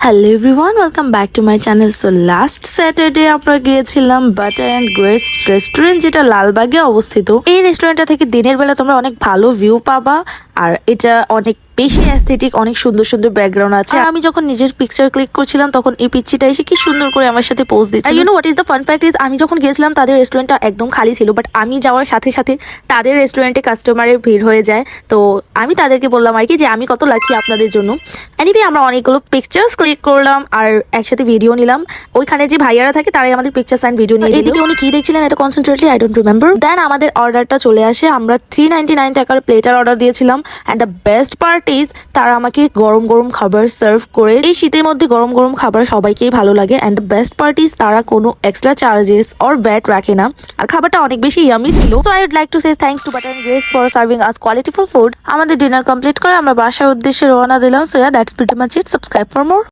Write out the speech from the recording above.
Hello everyone, welcome back to my channel. So last Saturday আমরা গিয়েছিলাম butter and grace restaurant, যেটা লালবাগে অবস্থিত। এই রেস্টুরেন্টটা থেকে দিনের বেলা তোমরা অনেক ভালো ভিউ পাবা, আর এটা অনেক বেশি অ্যাস্থেটিক, অনেক সুন্দর সুন্দর ব্যাকগ্রাউন্ড আছে। আর আমি যখন নিজের পিকচার ক্লিক করছিলাম তখন এই পিচ্চিটা এসে কি সুন্দর করে আমার সাথে পোজ দিচ্ছিল। You know what is the fun fact is, আমি যখন গিয়েছিলাম তাদের রেস্টুরেন্টটা একদম খালি ছিল, বাট আমি যাওয়ার সাথে সাথে তাদের রেস্টুরেন্টে কাস্টমারের ভিড় হয়ে যায়। তো আমি তাদেরকে বললাম আর কি যে আমি কত লাকি আপনাদের জন্য। এনিওয়ে আমরা অনেকগুলো পিকচার্স ক্লিক করলাম আর একসাথে ভিডিও নিলাম। ওইখানে যে ভাইয়ারা থাকে তারাই আমাদের পিকচার্স অ্যান্ড ভিডিও নিয়ে। এইদিকে উনি কি দেখছিলেন এটা কনসেন্ট্রেটলি আই ডোন্ট রিমেম্বার। দেন আমাদের অর্ডারটা চলে আসে। আমরা 399 টাকার প্লেটার অর্ডার দিয়েছিলাম। And the best part is তারা আমাকে গরম গরম খাবার সার্ভ করে। এই শীতের মধ্যে গরম গরম খাবার সবাইকেই ভালো লাগে। And the best part is তারা কোনো এক্সট্রা চার্জেস অর ভ্যাট রাখে না। আর খাবারটা অনেক বেশি ইয়ামি ছিল। তো I would like to say thanks to Butter and Grace for serving us qualityful food. আমাদের ডিনার কমপ্লিট করে আমরা বাসার উদ্দেশ্যে রওনা দিলাম। So that's pretty much it. Subscribe for more.